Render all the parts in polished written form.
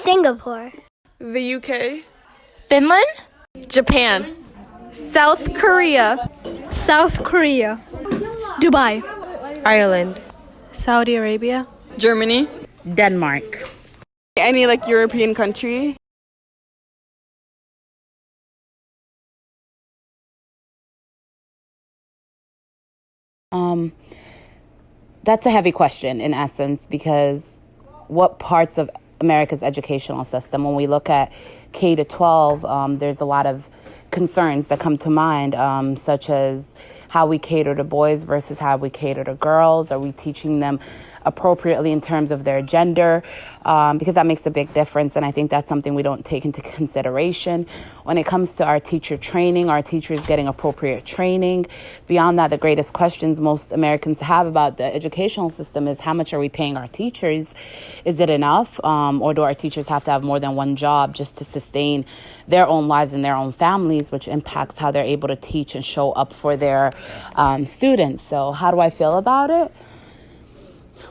Singapore. The UK. Finland, Japan, South Korea, South Korea. Dubai, Ireland, Saudi Arabia, Germany. Denmark. any European country. That's a heavy question in essence, because what parts of America's educational system, when we look at K to 12, there's a lot of concerns that come to mind, such as how we cater to boys versus how we cater to girls. Are we teaching them appropriately in terms of their gender? Because that makes a big difference, and I think that's something we don't take into consideration. When it comes to our teacher training, our teachers getting appropriate training. Beyond that, the greatest questions most Americans have about the educational system is, how much are we paying our teachers? Is it enough? Or do our teachers have to have more than one job just to sustain their own lives and their own families, which impacts how they're able to teach and show up for their students? So how do I feel about it?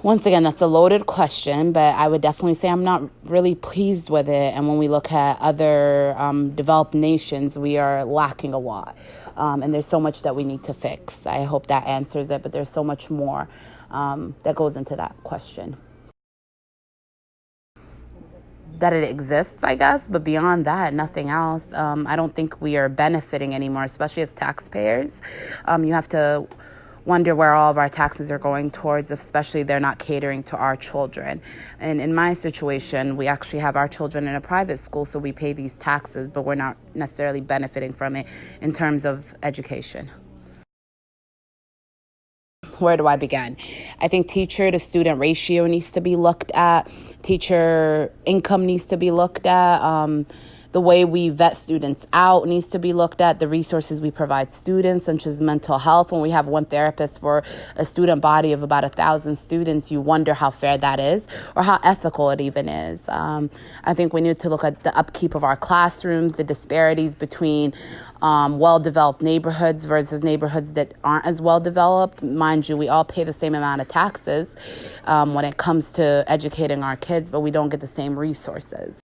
Once again, that's a loaded question, but I would definitely say I'm not really pleased with it. And when we look at other developed nations, we are lacking a lot. And there's so much that we need to fix. I hope that answers it, but there's so much more that goes into that question. That it exists, I guess, but beyond that, nothing else. I don't think we are benefiting anymore, especially as taxpayers. You have to wonder where all of our taxes are going towards, especially they're not catering to our children. And in my situation, we actually have our children in a private school, so we pay these taxes, but we're not necessarily benefiting from it in terms of education. Where do I begin? I think teacher to student ratio needs to be looked at. Teacher income needs to be looked at. The way we vet students out needs to be looked at. The resources we provide students, such as mental health. When we have one therapist for a student body of about 1,000 students, you wonder how fair that is or how ethical it even is. I think we need to look at the upkeep of our classrooms, the disparities between well-developed neighborhoods versus neighborhoods that aren't as well-developed. Mind you, we all pay the same amount of taxes when it comes to educating our kids, but we don't get the same resources.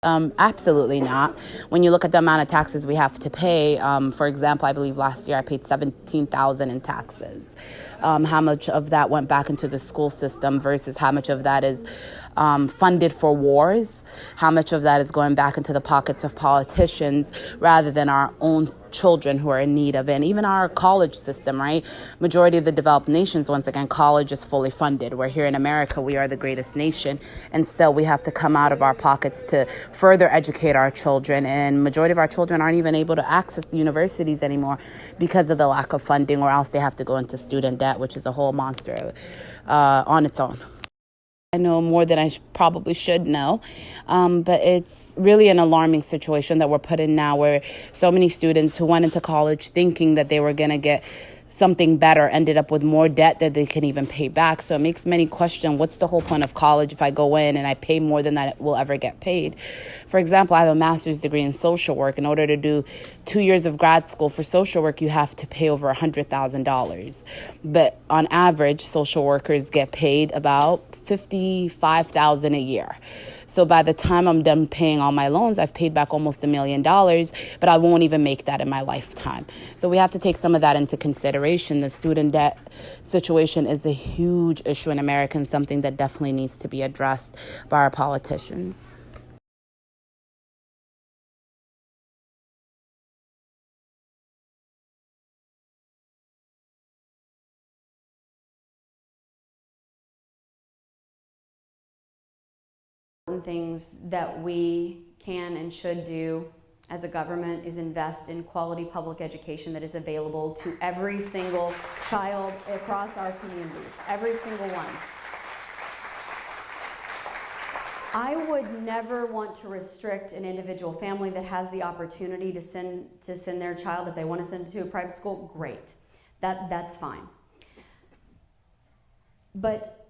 Absolutely not. When you look at the amount of taxes we have to pay, for example, I believe last year I paid $17,000 in taxes. How much of that went back into the school system versus how much of that is funded for wars? How much of that is going back into the pockets of politicians rather than our own children who are in need of it? And even our college system, right? Majority of the developed nations, once again, college is fully funded. We're here in America, we are the greatest nation, and still we have to come out of our pockets to further educate our children. And majority of our children aren't even able to access the universities anymore because of the lack of funding, or else they have to go into student debt, which is a whole monster on its own. I know more than I probably should know, but it's really an alarming situation that we're put in now, where so many students who went into college thinking that they were going to get something better ended up with more debt that they can even pay back. So it makes many question, what's the whole point of college if I go in and I pay more than I will ever get paid? For example, I have a master's degree in social work. In order to do 2 years of grad school for social work, you have to pay over $100,000. But on average, social workers get paid about $55,000 a year. So by the time I'm done paying all my loans, I've paid back almost $1 million, but I won't even make that in my lifetime. So we have to take some of that into consideration. The student debt situation is a huge issue in America and something that definitely needs to be addressed by our politicians. Things that we can and should do as a government is invest in quality public education that is available to every single child across our communities, every single one. I would never want to restrict an individual family that has the opportunity to send their child. If they want to send it to a private school, great. That's fine. But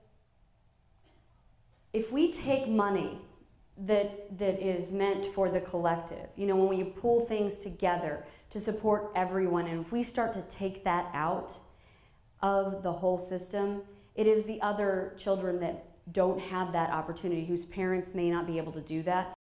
if we take money that is meant for the collective, when you pull things together to support everyone, and if we start to take that out of the whole system, it is the other children that don't have that opportunity, whose parents may not be able to do that,